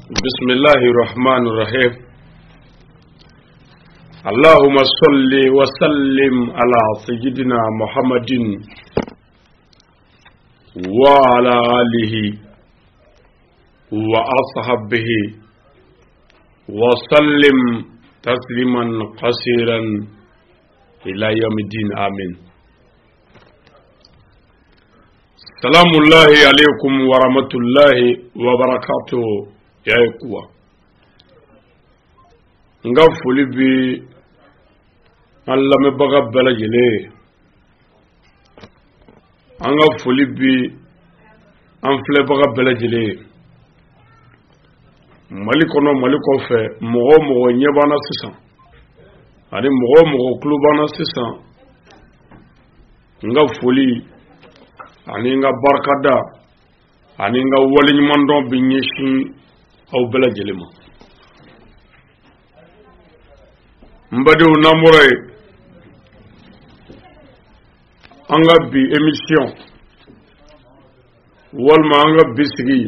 بسم الله الرحمن الرحيم. اللهم صل وسلم على سيدنا محمد وعلى آله وأصحابه وسلم تسليما قصيرا إلى يوم الدين آمين. سلام الله عليكم ورحمة الله وبركاته. Ya yi kuwa nga foli bi an lamɛnbaga bɛɛ lajɛlen, an ka foli bi an filɛbaga bɛɛ lajɛlen. Mali kɔnɔ Mali kɔfɛ mɔgɔ mɔgɔ ɲɛ b'an na sisan ani mɔgɔ mɔgɔ tulo b'an na sisan, nga foli ani nga barikada ani nga waleɲumandɔn bi ɲɛsin aw bɛɛ lajɛlen ma. N badenw, n'an bɔra yen, an ka bi émission walima an ka bi sigi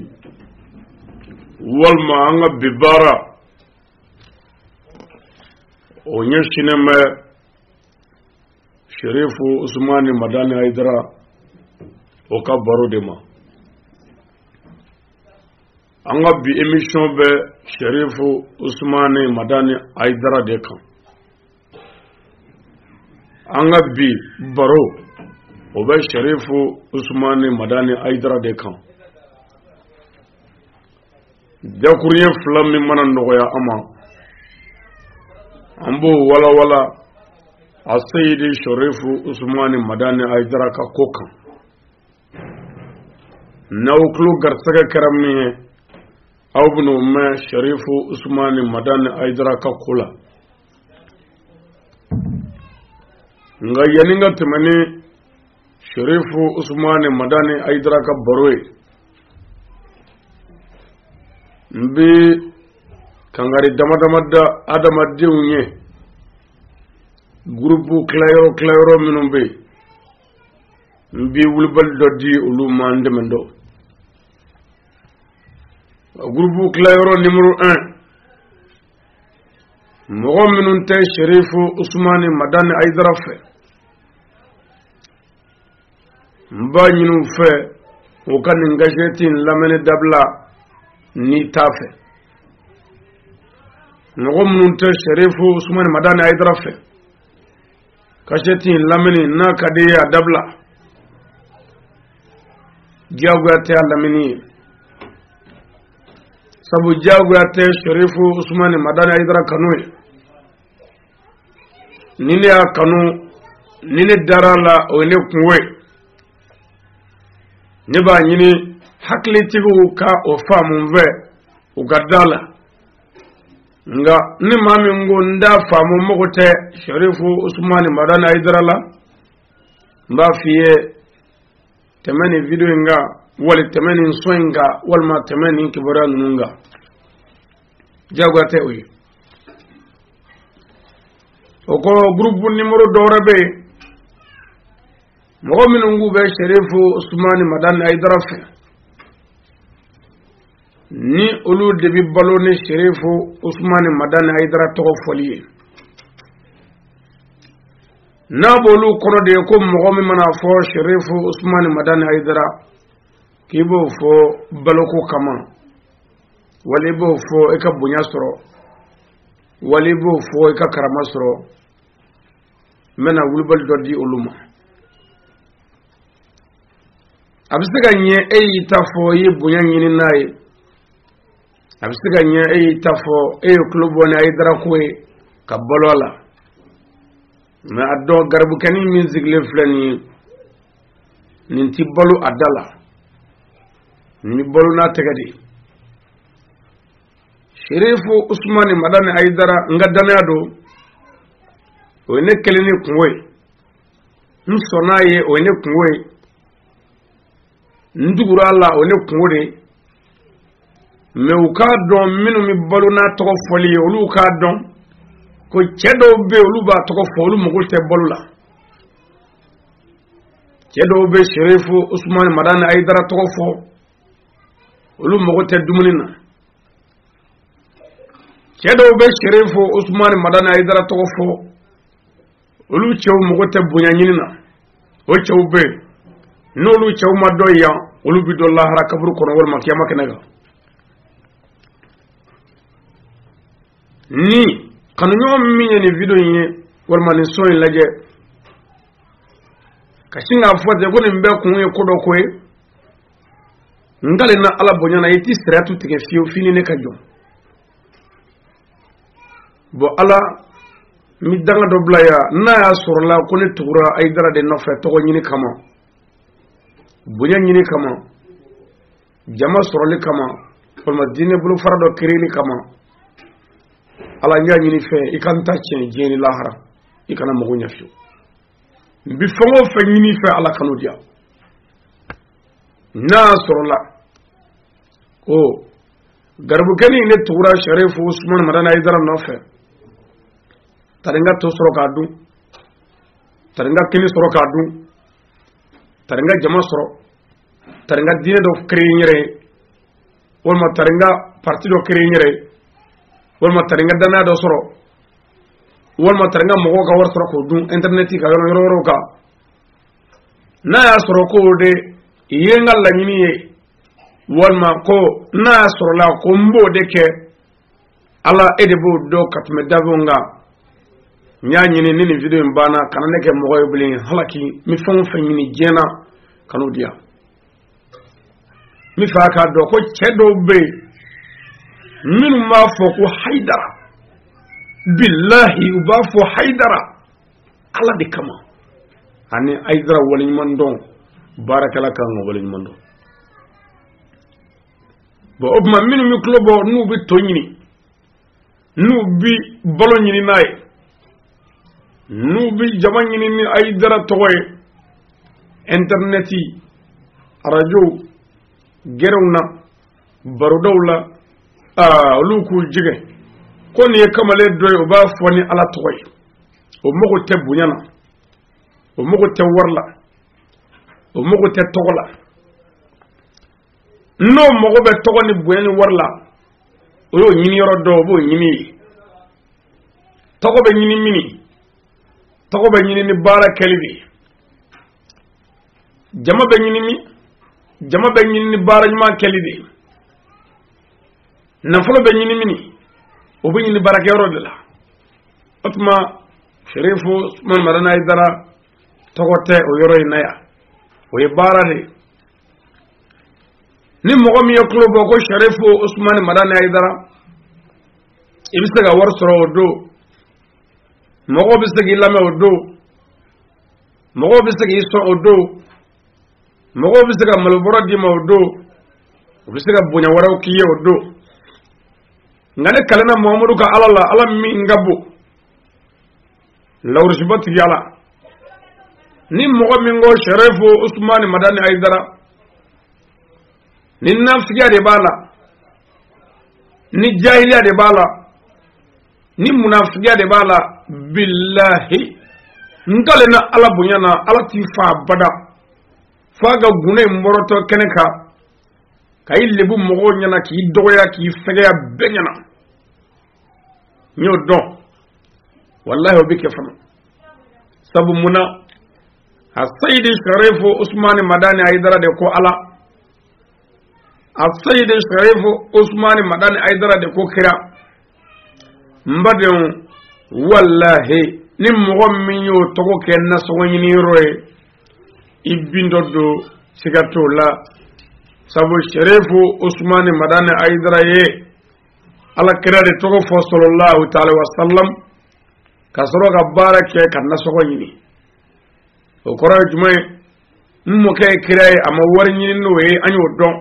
walima an ka bi baara o ɲɛsinnen bɛ Sherifu Usumani Madani Haidara o ka baro de ma. An ka bi émission bɛ Sherifu Usumani Madani Haidara de kan. An ka bi baro o bɛ Sherifu Usumani Madani Haidara de kan. Jakuruɲɛ fila min mana nɔgɔya an ma, an b'o walawala a Seyidi Sherifu Usumani Madani Haidara ka ko kan. N'aw tulo garisɛgɛ kɛra min ye, aw bɛn'o mɛn Sherifu Usumani Madani Haidara ka ko la. Nka yanni n ka tɛmɛ ni Sherifu Usumani Madani Haidara ka baro ye, n bɛ kangari damadama da adamadenw ye, gurupu tilayɔrɔ minnu bɛ yen, n bɛ wulibali dɔ di olu ma n dɛmɛ dɔ. Groupe tilayɔrɔ numéro 1, mɔgɔ minnu tɛ Sherifu Usumani Madani Haidara fɛ, n b'a ɲini u fɛ u ka nin gazeti in lamɛnni dabila n'i t'a fɛ. Mɔgɔ minnu tɛ Sherifu Usumani Madani Haidara fɛ, gazeti in lamɛnni n'a ka di ye a dabila, diyagoya tɛ a lamɛnni ye. Sabu diyagoya tɛ Sherifu Usumani Madani Haidara kanu ye. Ni ne y'a kanu, ni ne dara la, o ye ne kungo ye. Ne b'a ɲini hakilitigiw ka o faamu n fɛ, u ka da la. Nka ni maa min ko n t'a faamu, n mago tɛ Sherifu Usumani Madani Haidara la, n b'a f'i ye tɛmɛ nin video in kan, wali tɛmɛ nin son in kan, walima tɛmɛ nin kibaruya ninnu kan. Diyagoya tɛ o ye. O ko groupe numéro dɔ wɛrɛ bɛ yen, mɔgɔ minnu k'u bɛ Sherifu Usumani Madani Haidara fɛ, ni olu de bɛ balo ni Sherifu Usumani Madani Haidara tɔgɔ fɔli ye. N'a b'olu kɔrɔ de ye ko mɔgɔ min mana fɔ Sherifu Usumani Madani Haidara k'i b'o fɔ baloko kama, wali i b'o fɔ i ka bonya sɔrɔ, wali i b'o fɔ i ka karama sɔrɔ, n bɛna wulibali dɔ di olu ma. A bɛ se ka ɲɛ e y'i ta fɔ i ye bonya ɲini n'a ye, a bɛ se ka ɲɛ e y'i ta fɔ e ye tulo bɔ ni Haidara ko ye ka balo a la, mɛ a dɔn garibukɛni min sigilen filɛ nin ye, nin ti balo a da la, nin bɛ balo n'a tɛgɛ de ye. Sherifu Usumani Madani Haidara n ka danaya don, o ye ne kelen ni kungo ye, n sɔnn'a ye o ye ne kungo ye, n tugura a la o ye ne kungo de ye, mɛ u k'a dɔn minnu bɛ balo n'a tɔgɔ fɔli ye, olu k'a dɔn ko cɛ dɔw bɛ yen olu b'a tɔgɔ fɔ, olu mago tɛ balo la. Cɛ dɔw bɛ Sherifu Usumani Madani Haidara tɔgɔ fɔ, olu mago tɛ dumuni na. cedo be Sherifu Usman Madani Aidara tofo olu chew mogote bunya nyina o chew be no lu chew madoya olu bi do lahara kabru kono wal makiyama kenaga ni kanu ñoo miñe ni video yi wal man so laje kashinga fote ko ni mbe ku ngi kodo koy ngale na ala bonya na yiti siratu tike fiyo fini ne kajo bo ala mi danga do blaya na ya sorla ko ne tura ay dara de no fe to ko nyini kama bunya nyini kama jama soroli kama ko ma dine bulu farado kirili kama ala nya nyini fe ikanta chen jeni lahara ikana mo nya fiyo bi fongo fe nyini fe ala kanu dia na sorla o garbu keni ne tura Sherifu Usman Madani Aidara no fe taringa to soro kadu taringa kini soro kadu taringa jama soro taringa dine do krenyere wala taringa parti do krenyere wala taringa dana do soro wala taringa mogo ka war soro ko dun internet ka yoro ka na ya soro ko de yengal la nyini ye wala ko na ya soro la ko mbo de ke ala edebo do katme davonga nyanyini nini video mbana kana neke mogoy bulin halaki mi fon fanyini jena kanu dia mi faka do ko cedo be min ma foko haidara billahi uba fo haidara ala de kama ani aidara walin mandon barakala kan walin mandon bo obma min mi klobo nu bi tonyini nu bi balonyini nay nubi jamanyini ni Aidara togoy interneti radio gerewna barudawla luku jige kon ye kamale doy o ba foni ala togoy o mogo te bunyana o mogo te warla o mogo te togola no mogo be togoni bunyani warla o yo nyini yoro do bo nyini togo be nyini mini togo be nyini ni bara kelibi jama be nyini ni bara nyuma kelibi nafolo be nyini mini o be nyini bara kero de la otma Sherifu Usman Madani Aidara togo te o yoro inaya o ye bara de ni mogo mi yoklo boko Sherifu Usman Madani Aidara ibisega war soro odo mogo bisagi lame odo mogo bisagi iso odo mogo bisaga malbora dima odo bisaga bunya waraw kiye odo ngane kalena Muhammadu ka alala alam mi ngabu lawrishbat yala ni mogo mi ngo Sherifu Usman Madani Aidara ni nafsiya de bala ni jahiliya de bala ni munafiqiya de bala billahi ngale na ala bunyana ala ti fa bada faga gune mboroto keneka kay lebu mogo nyana ki doya ki fegeya benyana nyo don wallahi obike fama sabu muna asayidi Sherifu Usman Madani Aidara de ko ala asayidi Sherifu Usman Madani Aidara de ko kira mbadon wallahi ni mogo min yo togo ken na so nyini roye ibindo do sigato la sabu Sherifu Usman Madani Aidara ye ala kira de togo fo sallallahu ta'ala wa sallam kasoro ga barake kan na so nyini o koro jumay mo kay kira ama war nyini no we anyo don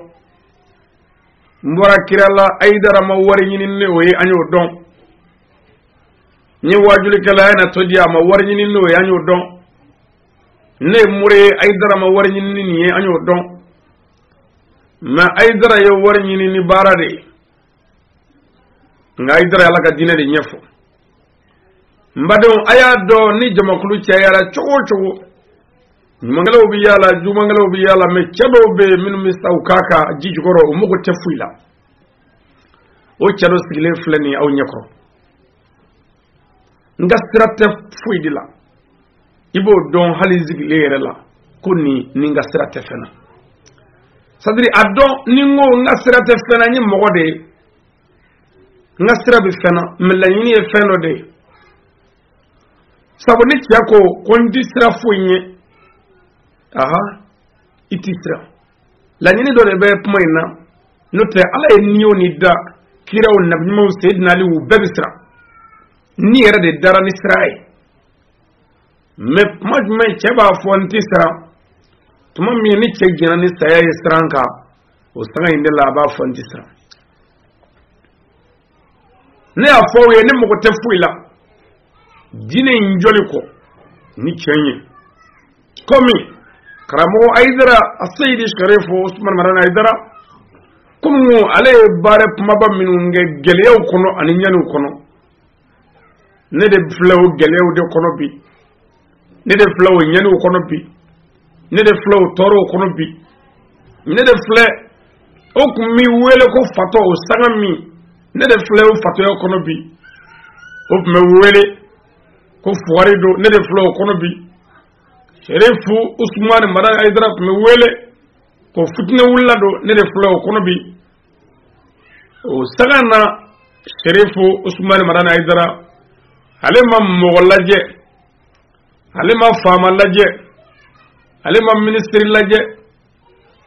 mbora kira la Aidara ma war nyini no we anyo don ni wajuli kala na todia ma warni ni no yanyo don ne mure Aidara ma warni ni yanyo don ma Aidara yo warni ni barade nga Aidara yala ka dine de nyefo mbadon aya do ni jamakulu ci yara chogo mangalo bi yala ju mangalo bi yala me chado be min mi saukaka jijugoro umugo tefuila o cɛro sigilen filɛ nin aw ɲɛkɔrɔ nga sira tɛ foyi de la i b'o dɔn hali sigilen yɛrɛ la ko ni nga sira tɛ fɛna sadiri a dɔn ni ngo nga sira tɛ fɛna ni mɔgɔ de nga sira bi fɛna mais laɲini ye fɛn dɔ de sabu ni cɛ ko n di sira foyi ɲɛ aha i ti sira laɲini dɔ de bɛ kuma in na n'o tɛ ala ye niyo ni da kiraw nabiɲumanw Seydina Ali u bɛɛ bi sira ni yɛrɛ de dara ni sira ye mais kuma jumɛn cɛ b'a fɔ n ti sira tuma min ni cɛ jɛna ni saya ye siran kan o sanga in de la a b'a fɔ n ti sira ne y'a fɔ ye ne mɔgɔ tɛ foyi la diinɛ in jɔli kɔ ni cɛ ye komi karamɔgɔ Ayidara Seydi Sharifu Usman Marana Ayidara komi ale ye baara kumaba minnu kɛ gɛlɛyaw kɔnɔ ani ɲaniw kɔnɔ ne de filɛ o gɛlɛyaw de kɔnɔ bi ne de filɛ o ɲaniw kɔnɔ bi ne de filɛ o tɔɔrɔw kɔnɔ bi ne de filɛ o kun mi wele ko fatɔ o sanga min ne de filɛ o fatɔya kɔnɔ bi o kun bɛ wele ko fugari do ne de filɛ o kɔnɔ bi Sherifu Usman Marana Ayidara kun bɛ wele ko fitinɛ wulila do ne de filɛ o kɔnɔ bi o sanga na Sherifu Usman Marana Ayidara ale ma mɔgɔ lajɛ ale ma faama lajɛ ale ma ministre lajɛ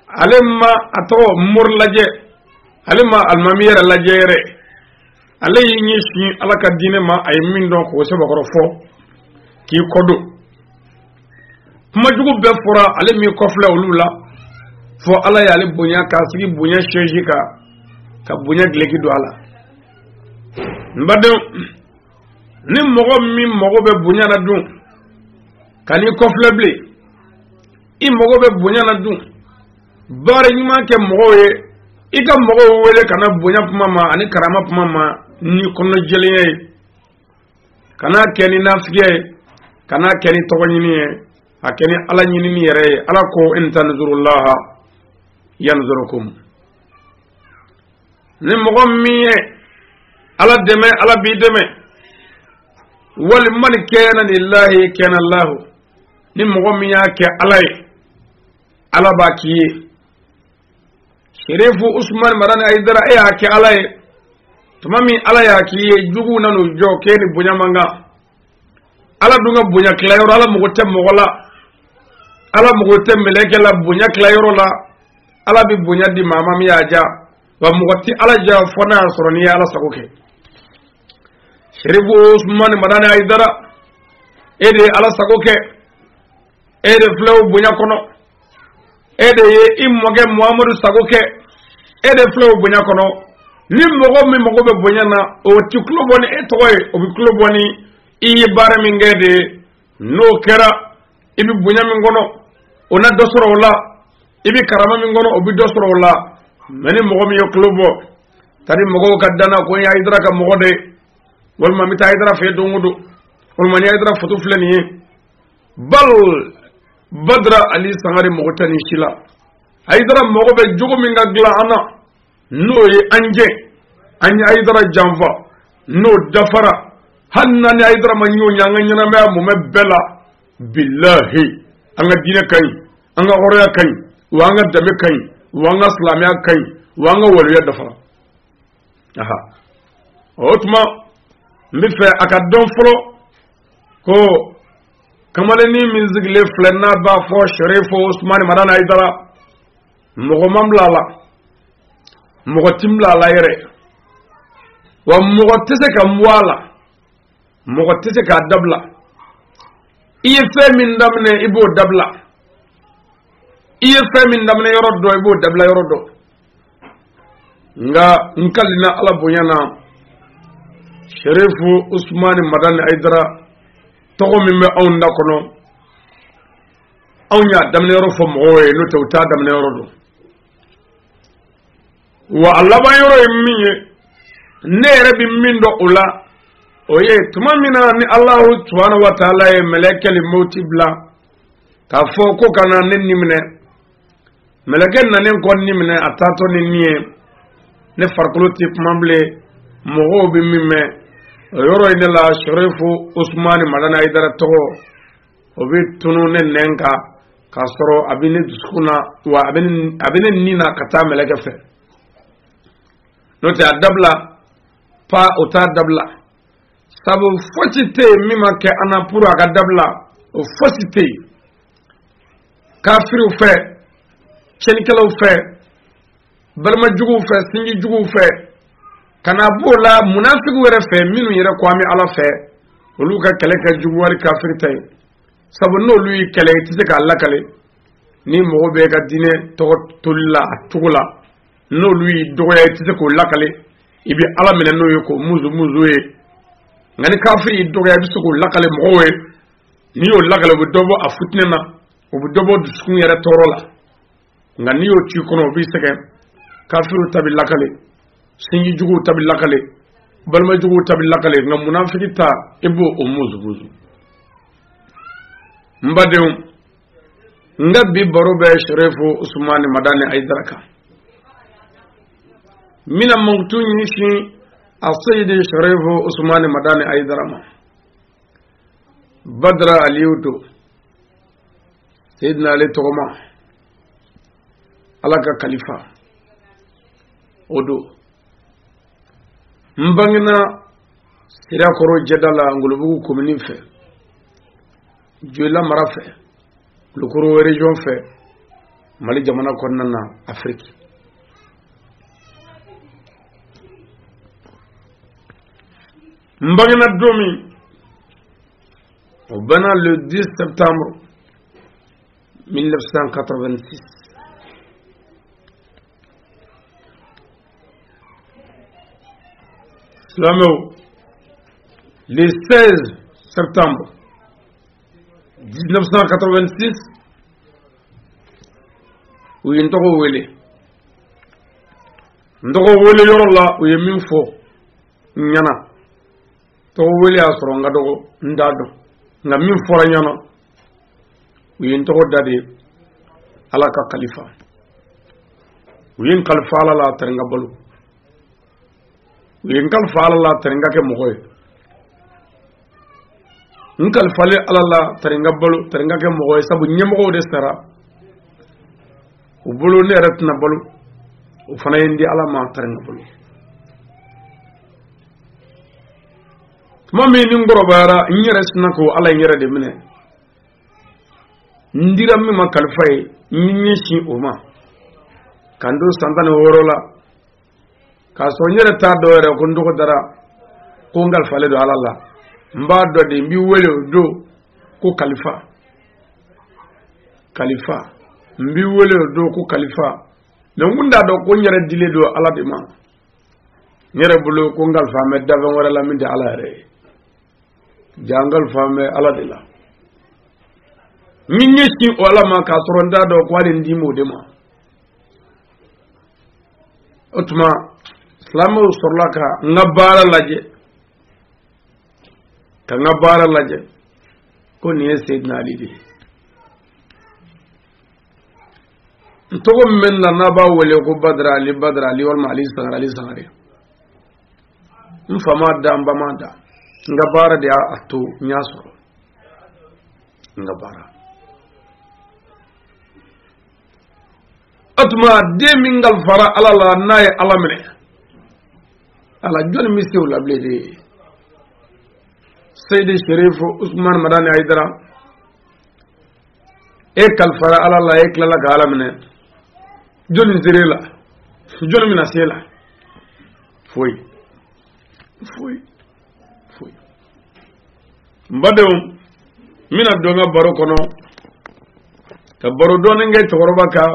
ale ma a tɔgɔ mor lajɛ ale ma alimami yɛrɛ lajɛ yɛrɛ ale y'i ɲɛsin ala ka diinɛ ma a ye min dɔn k'o sɛbɛkɔrɔ fɔ k'i kɔdon kumajugu bɛɛ fɔra ale min kɔfilɛ olu la fɔ ala y'ale bonya k'a sigi bonya siège ka bonya gileki don a la n badenw ni mɔgɔ min mago bɛ bonya na dun ka n'i kɔfilɛ bilen i mago bɛ bonya na dun baara ɲuman kɛ mɔgɔw ye i ka mɔgɔw wele ka na bonya kuma ma ani karama kuma ma ni kɔnɔjɛlenya ye kana kɛ ni nafigiya ye kana kɛ ni tɔgɔ ɲini ye a kɛ ni ala ɲinini yɛrɛ ye ala ko in tanzurullaha yanzurukum ni mɔgɔ min ye ala dɛmɛ ala b'i dɛmɛ wali man kana lillahi kana Allah ni mɔgɔ min y'a kɛ ala ye ala b'a k'i ye Sherifu Usman Marana Ayidara e y'a kɛ ala ye tuma min ala y'a k'i ye jugu na n'o jɔ k'e ni bonya man kan ala dun ka bonya tilayɔrɔ ala mago tɛ mɔgɔ la ala mago tɛ mɛlɛkɛ la bonya tilayɔrɔ la ala bi bonya di maa min y'a ja wa mɔgɔ tɛ ala ja fɔ n'a y'a sɔrɔ n'i ye ala sago kɛ Sherifu Usman Marana Ayidara e de ye ala sago kɛ e de filɛ o bonya kɔnɔ e de ye i mɔkɛ Muhamadu sago kɛ e de filɛ o bonya kɔnɔ ni mɔgɔ min mago bɛ bonya na o ti tulo bɔ ni e tɔgɔ ye o bi tulo bɔ ni i ye baara min kɛ de n'o kɛra i bi bonya min kɔnɔ o na dɔ sɔrɔ o la i bi karama min kɔnɔ o bi dɔ sɔrɔ o la mais ni mɔgɔ min ye tulo bɔ tari mɔgɔw ka danna ko n ye Ayidara ka mɔgɔ de walima n bɛ taa Ayidara fɛ don o don walima n ye Ayidara foto filɛ nin ye bal Badara Ali Sangare mɔgɔ tɛ nin si la Ayidara mɔgɔ bɛ jogo min ka dilan an na n'o ye an jɛ an ye Ayidara janfa n'o dafara hali n'an ni Ayidara ma ɲɔgɔn ye an ka ɲɛnamaya mɔmɛ bɛɛ la bilahi an ka diinɛ ka ɲi an ka hɔrɔnya ka ɲi wa an ka danbe ka ɲi wa an ka silamɛya ka ɲi wa an ka waliya dafara aha o tuma n bɛ fɛ a ka dɔn fɔlɔ ko kamalenin min sigilen filɛ n'a b'a fɔ Sherifu Usman Marana Ayidara mɔgɔ man bila a la mɔgɔ ti bila a la yɛrɛ wa mɔgɔ tɛ se ka bɔ a la mɔgɔ tɛ se k'a dabila i ye fɛn min daminɛ i b'o dabila i ye fɛn min daminɛ yɔrɔ dɔ i b'o dabila yɔrɔ dɔ nka n kalina ala bonya na Sherifu Usman Marana Ayidara tɔgɔ min bɛ anw da kɔnɔ anw y'a daminɛ yɔrɔ fɔ mɔgɔw ye n'o tɛ u t'a daminɛ yɔrɔ dɔn wa a laban yɔrɔ ye min ye ne yɛrɛ bɛ min dɔn o la o ye tuma min na ni Alahu subhanahu wa ta'ala ye mɛlɛkɛ mauti bila k'a fɔ ko ka na ne ni minɛ mɛlɛkɛ nanen kɔ ni minɛ a taatɔ ni nin ye ne farikolo tɛ kuma bilen mogo bi mimme yoro ine la sharifu Usmani Madani Aidara togo obi tunu ne nenka kasoro abini duskuna wa abini nina kata meleke fe note adabla pa ota dabla sabu fotite mima ke anapura ka dabla o fotite kafiru fe chenikelo fe balma jugu fe sinji jugu fe kana bola munafiqu were fe minu yere kwami ala fe oluka keleka jugu wari kafir tay sabu no lui kele tise ka alla kale ni mogo be ka dine to tulla tugula no lui doya tise ko lakale ibi ala mena no ko muzu e ngani kafiri doya bisu ko lakale mogo e ni yo lakale bu dobo afutnena bu dobo duskun yere torola ngani yo ci kono bi sege kafiru tabi lakale singi jugu tabi lakale balma jugu tabi lakale ngam munafiki ta ibo o muzu mbadeum ngabi barobe Sharifu Usmani Madani Aidara ka mina mongtuni shi asayidi Sharifu Usmani Madani Aidara ma Badra Aliudo Sayyidina Ali Togoma alaka khalifa odo mbangina sira koro jedala ngulubu komini fe Jola Marafe, le Koro région fait, Mali Jamana Konana, Afrique. Mbangana Domi, au Bana le 10 septembre 1986. Slamo, le 16 septembre 1986 uyi ntogo wele yoro la uyi min fo nyana togo wele asoro nga dogo ndado nga min fora nyana uyi ntogo dade alaka khalifa uyi khalifa ala la terenga balu uyi khalifa ala la terenga ke mogoy nkal fale alala taringa balu taringa ke mogoy sabu nyemgo de sara u bulu ne ratna balu u fana indi alama taringa balu mami ni ngoro bara nyere snako ala nyere de mine ndira mi makal fay nyinyi shi uma kando santane worola ka so nyere ta do re ko ndugo dara ko ngal fale do alala mbado de mbi wele do ko khalifa mbi wele do ko khalifa no ngunda do ko nyere dile do ala de ma nyere bulu ko ngal fame daven wala la minde ala re jangal fame ala de la minni ci wala ma ka soronda do ko wali ndimo de ma otuma islamu sorlaka ngabara laje kanga bara laje ko ni Sayyidina Ali de ntogo men la na ba wele ko Badra Ali wal Mali sangare mfama damba manda nga bara de atu nyasoro nga bara atma de mingal fara ala la nay ala mene ala joni misiw la blede Sayyidi Sharifu Usman Madani Aidara ekal fara ala la ekla la gala mene joni zirela joni mina sela foi mbadum mina donga baro kono ta baro don ngay toroba ka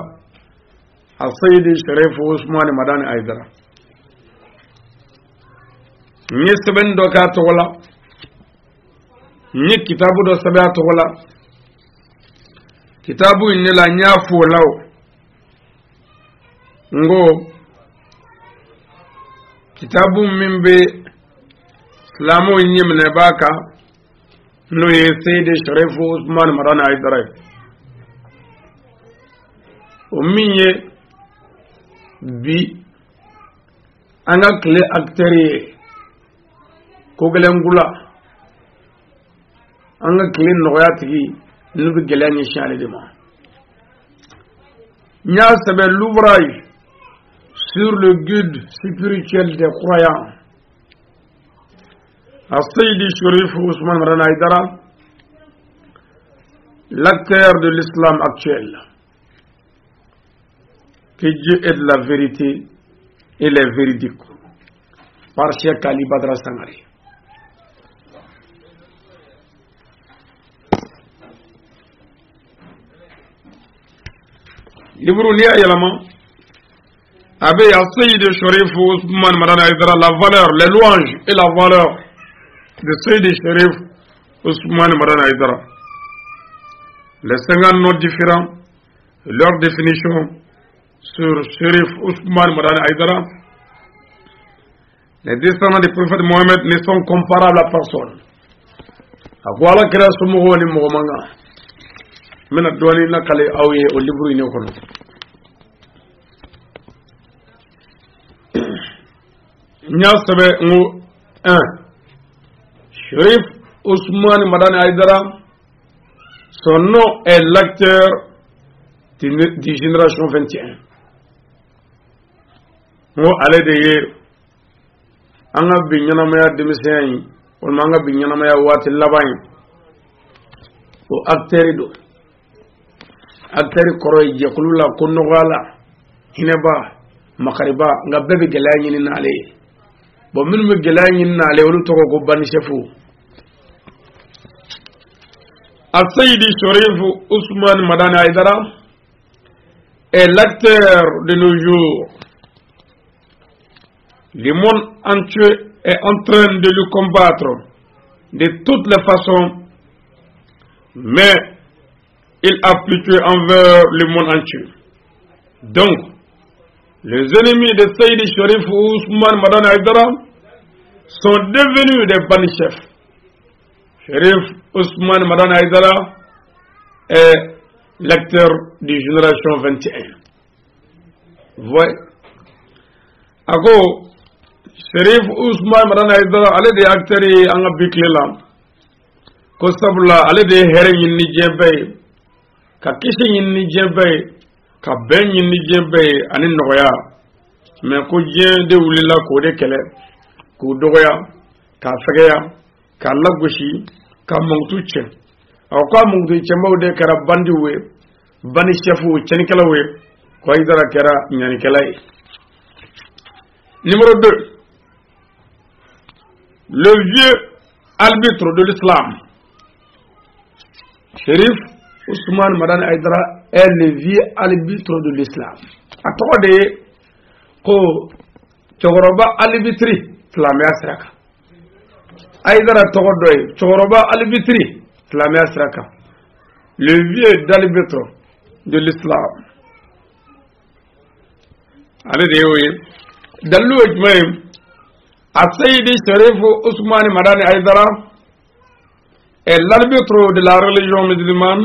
Sayyidi Sharifu Usman Madani Aidara ni seben do ka to wala ni kitabu do sabia to wala kitabu inni la nyafu law ngo kitabu mimbe islamu nyimne baka no ye Sayyidi Sharifu Usman Madani Aidara o minye bi anga kle acteur ko gelengula anga clean noyatigi nubi gelani shale de ma nya sabe l'ouvrage sur le guide spirituel des croyants As-Sayyidi Cherif Ousmane Madani Aidara, l'acteur de l'islam actuel. Que Dieu est de la vérité et les véridiques. Par Cheikh Ali Badra Sangari. Livre Nia Yalama, avec As-Sayyidi Cherif Ousmane Madani Aidara, la valeur, les louanges et la valeur de Sayyidi Cherif Ousmane Madani Aidara. Les 50 noms différents, leur définition sur Cherif Ousmane Madani Aidara. Les descendants du prophète Mohammed ne sont comparables à personne. A voilà que la Soumou ni Mohamanga. Mena douani na kale aouye au livre ine kono. Nya sabe ngu 1. Cherif Ousmane Madani Aidara, son nom est l'acteur du génération 21. Mo ale de ye anga binyana maya demiseni on manga binyana maya wati labany o acteur do acteur koroy je kulula konno wala hineba makariba nga bebe gelani ni nale bo min mi gelani ni nale wolu to ko bani chefu As-Sayyidi Cherif Ousmane Madani Aidara est l'acteur de nos jours. Le monde entier est en train de le combattre de toutes les façons, mais il a plutôt envers le monde entier. Donc, les ennemis de Sayyidi Cherif Ousmane Madani Aidara sont devenus des bannis chefs. Cherif Ousmane Madani Aidara est l'acteur de génération 21. Voyez. Ako Cherif Ousmane Madani Aidara ale de acteur anga biklela ko sabula ale de here ni jembe ka kisi ni jembe ka ben ni jembe ani noya mais ko je de wulila ko de kele ko dogoya ka fegeya ka lagoshi ka mongtu che aw ko mongtu che mawde kara bandi we bani chefu chen kala we ko Aidara kera nyani kala. Numéro 2, le vieux arbitre de l'islam. Cherif Ousmane Madani Aidara est le vieux arbitre de l'islam. Attendez, ko Chogoroba albitri Flamia Sraka. Aidara Togodoy, Chogoroba albitri Flamia Sraka. Le vieux arbitre de l'islam. Allez, oui. Dallu ejmaim As-Sayyidi Cherif Ousmane Madani Aidara est l'arbitre de la religion musulmane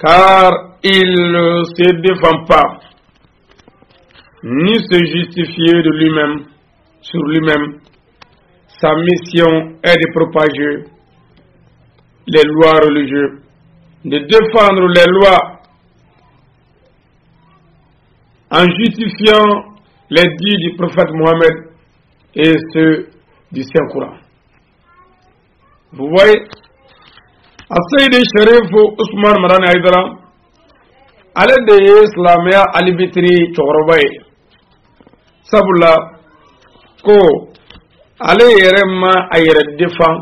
car il ne se défend pas ni se justifier de lui-même sur lui-même. Sa mission est de propager les lois religieuses, de défendre les lois en justifiant les dits du prophète Mohammed et ceux du Saint-Coran. Vous voyez, As-Sayyidi Cherif Ousmane Madani Aidara, ale de Islamia alibitri Chogorobaye. Sabula, ko ale yere ma ayere defan,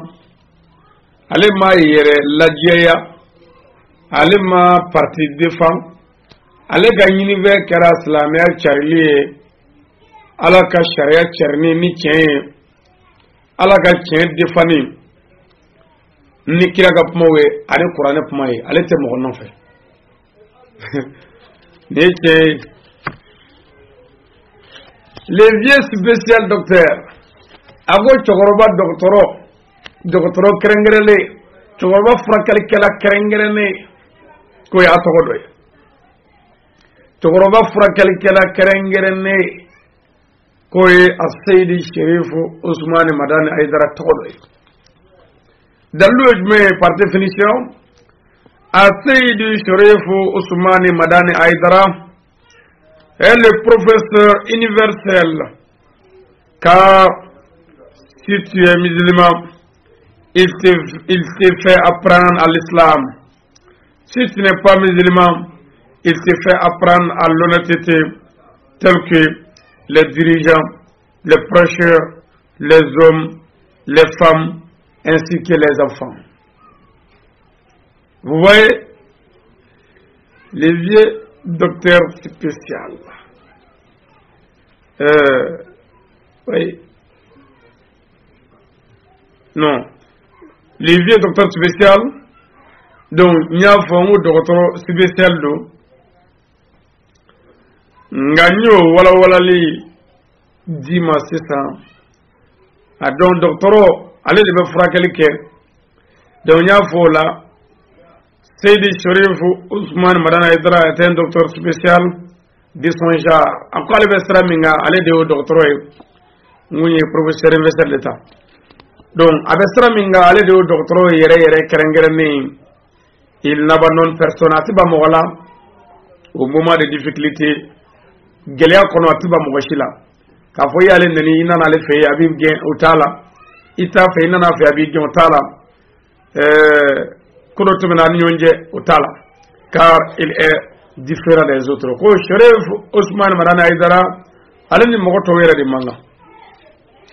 ale ma yere ladjeya, ale ma parti defan, ale ga nyinive kera Islamia charlie ala ka sharia charni ni chen ala ka chen defani ni kira ga pmowe ale Qur'an pmowe ale te mo non fe ne les vieux spécial docteur ago chogoroba doctoro kerengrele chogoroba frakali kala kerengrene ko ya togodoy chogoroba frakali kala kerengrene koye Seydi Sherifu Ousmane Madani Aidara togoɗo dalluɓe jume par définition Seydi Sherifu Ousmane Madani Aidara est le professeur universel, car si tu es musulman, il te fait apprendre à l'islam. Si tu n'es pas musulman, il te fait apprendre à l'honnêteté, telle que les dirigeants, les prêcheurs, les hommes, les femmes, ainsi que les enfants. Vous voyez, les vieux docteurs spéciaux. Oui. Non. Les vieux docteurs spéciaux, donc, il y a un docteur spécial. Ngagno, wala li, dima, c'est ça. Ah, donc, docteur, allez, il va frapper le cœur. Donc, il y a un Seydi Sherifu Ousmane Madani Aidara est un docteur spécial de son genre. Encore le vestra minga, allez de docteur, nous professeur universitaire de l'État. Donc, avec vestra minga, allez de docteur, yere kerengereni, il n'abandonne personne. Atiba Mogola, au moment de difficulté, Gelia kono atiba Mogoshila. Kafoyi allez neni, inana allez faire abib gen utala, ita fait inana fait abib gen utala. Car il est différent des autres. Ko Sherifu Ousmane Madani Aidara, allez nous montrer des manga.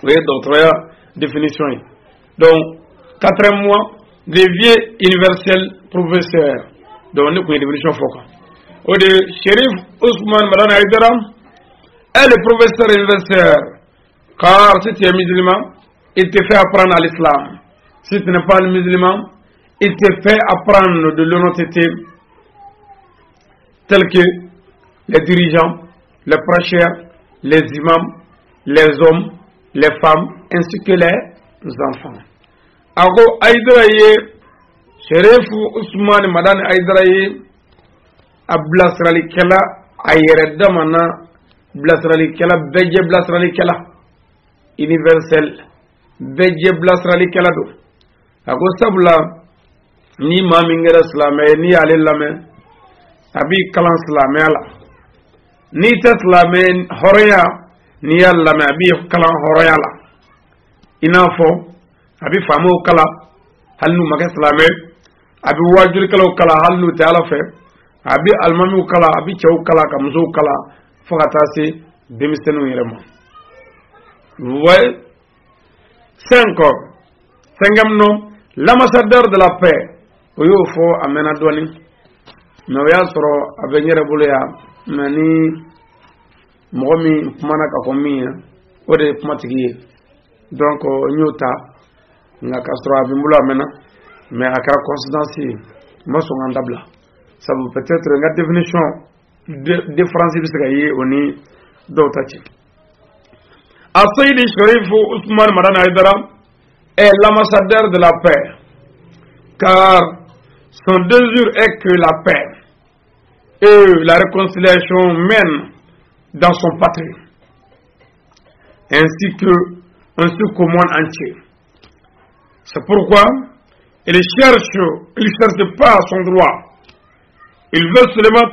Oui, d'autres définitions. Donc, 4 mois, les vieux universels professeurs. Donc, nous avons une définition forte. Au de Sherifu Ousmane Madani Aidara est le professeur universel. Car si tu es musulman, il te fait apprendre à l'islam. Si tu n'es pas musulman, il te fait apprendre de l'honnêteté, tels que les dirigeants, les prêcheurs, les imams, les hommes, les femmes, ainsi que les enfants. Ago Aidara Sherifu Ousmane Madani Aidara Ablasrali Kela Ayere Mana Blasrali Kela Beje Blasrali Kela universel Beje Blasrali Kela do. Ago Sabla ni mamingera slame ni ale lame abi kalan slame ala ni ta slame horoya ni alla me abi kalan horoya la inafo abi famo kala halnu maga slame abi wajur kala kala halnu ta ala fe abi almami kala abi chaw kala kamzo kala fogata se demisenu yerema ouais 5 l'ambassadeur de la paix. Oyo fo amena doni no ya soro abenyere buluya mani momi mana ka komiya ode matigi donc nyota nga kastro abimbula mena mais akara constance maso ngandabla sabu peut-être nga définition de français bisagaye oni dotachi Seydi Sherifu Ousmane Madani Aidara est l'ambassadeur de la paix, car son désir est que la paix et la réconciliation mènent dans son patrie, ainsi qu'au monde entier. C'est pourquoi il cherche pas son droit. Il veut seulement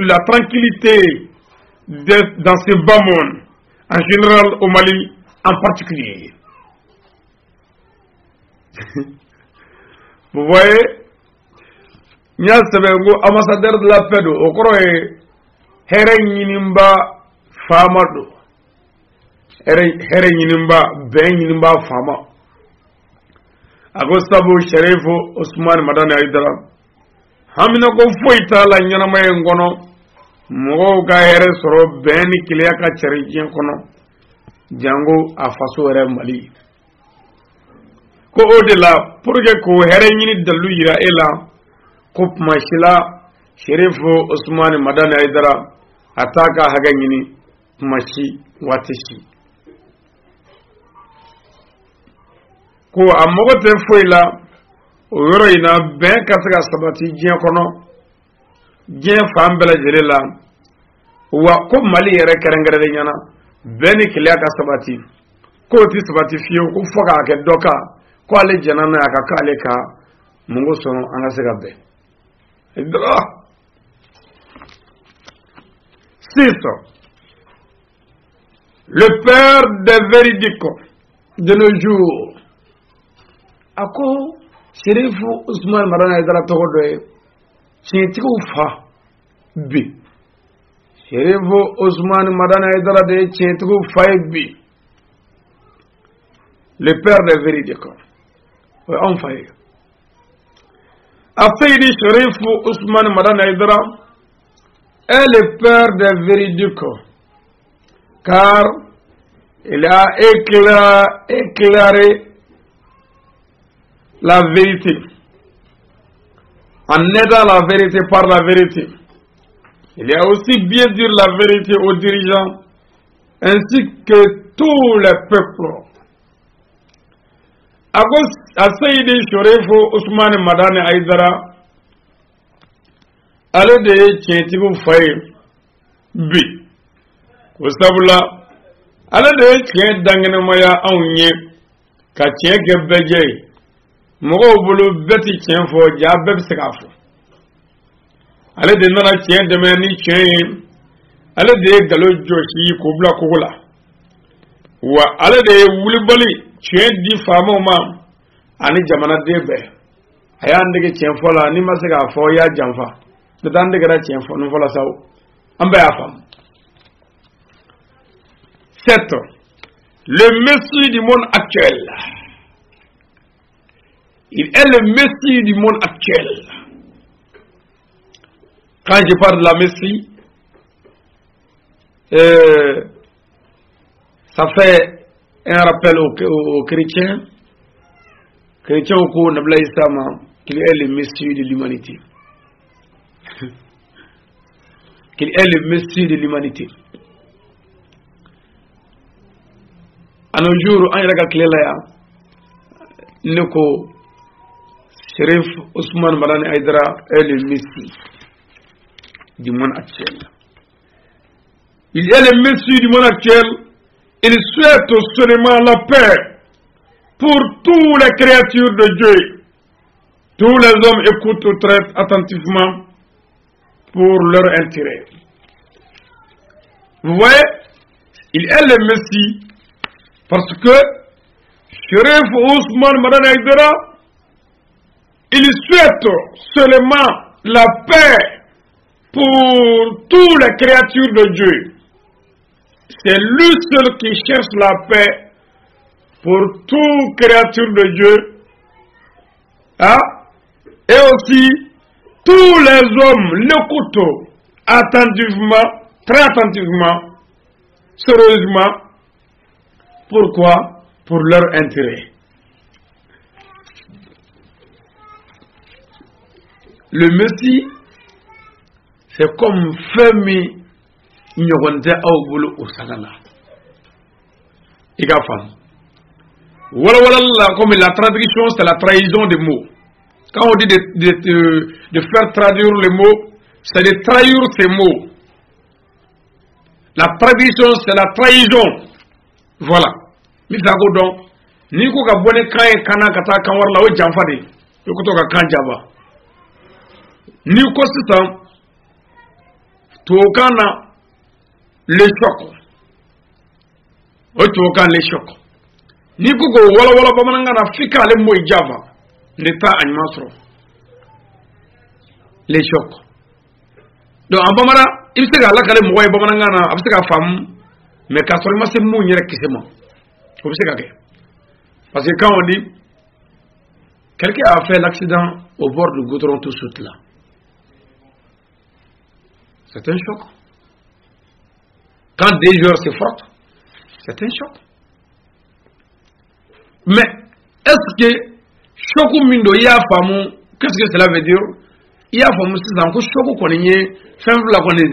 la tranquillité dans ce bas monde, en général au Mali en particulier. Vous voyez, il y a un ambassadeur de la paix, au croix, Herenimba Famado, Herenimba Benimba Fama, Agostabu Sherifu Ousmane Madani Aidara, Haminako Foita la Yanamayan Gono, Moga Here Soro Beni Kiliaka Cherikian Kono, Django Afaso Mali. Ko au-delà, pour que ko herenyini dalu yira ela ko mashila Sherifu Ousmane Madani Aidara ataka haganyini mashi watishi ko amogote foila o yoro ina ben kasaka sabati jien kono jien fambela jelela wa ko mali yere kerengere nyana beni kiliya ka sabati ko ti sabati fiyo ko foka ke doka ko ale janana aka kale ka mungo sono anga se gabe idra siso le père de véridico de nos jours ako Sherifu Ousmane Madane Aidara togodoye tientigo fa bi Sherifu Ousmane Madane Aidara de tientigo fa bi le père de véridique on faille Afeydi Sherifu Ousmane Madane Aidara est le père de véridique car il a éclairé la vérité, en aidant la vérité par la vérité. Il y a aussi bien dire la vérité aux dirigeants, ainsi que tous les peuples. A Seydi Sherifu Ousmane Madane Aidara, ale de ye tiɲɛtigiw fa ye bi o sabula ale de ye tiɲɛ dangenamaya anw ye ka tiɲɛ kɛ bɛɛ jɛ ye mɔgɔw bolo bɛɛ ti tiɲɛ fɔ jaa bɛɛ bɛ se k'a fɔ ale de nana tiɲɛ dɛmɛ ni tiɲɛ ye ale de ye nkalon jɔsi k'o bila kogo la wa ale de ye wulibali tiɲɛ di faamaw ma ani jamanaden bɛɛ a y'a nege tiɲɛ fɔ la n'i ma se k'a fɔ i y'a janfa n'o tɛ an degera tiɲɛ fɔ ni fɔla sawo an bɛɛ y'a faamu. 7. Le Messie du monde actuel. Il est le Messie du monde actuel. Quand je parle de la Messie, ça fait un rappel aux chrétiens. Chrétiens au cours de l'Islam, qu'il est le Messie de l'humanité. Qu'il est le Messie de l'humanité. À nos jours, on a Clélia, Neko, Sheriff Ousmane Madane Aidara est le Messie du monde actuel. Il est le Messie du monde actuel. Il souhaite seulement la paix pour toutes les créatures de Dieu. Tous les hommes écoutent très attentivement pour leur intérêt. Vous voyez, il est le Messie parce que Sheriff Ousmane Madane Aidara, il souhaite seulement la paix pour toutes les créatures de Dieu. C'est lui seul qui cherche la paix pour toutes les créatures de Dieu. Hein? Et aussi, tous les hommes l'écoutent attentivement, très attentivement, sérieusement. Pourquoi? Pour leur intérêt. Le Messie, c'est comme Femi Nyogonte Aoubolo au Sagala. Igafan. Voilà, comme la traduction, c'est la trahison des mots. Quand on dit de faire traduire les mots, c'est de trahir ces mots. La traduction, c'est la trahison. Voilà. Misago donc, ni ko ka bone kan kana kata kan war la o janfa de ko to ka kan jaba ni ko sisan to kana le choc o to kan le choc ni ko go wala bamananga na fika le moy java le ta animasro le choc donc en bamara il se ga la kale moy bamananga na abse ka fam mais ka so ma se mu nyere kisema. Parce que quand on dit quelqu'un a fait l'accident au bord du goudron tout de suite là, c'est un choc. Quand des joueurs se frottent, c'est un choc. Mais est-ce que choc ou mindo y a famu, qu'est-ce que cela veut dire? Il y a famu c'est encore choc ou qu'on y fait la connaître.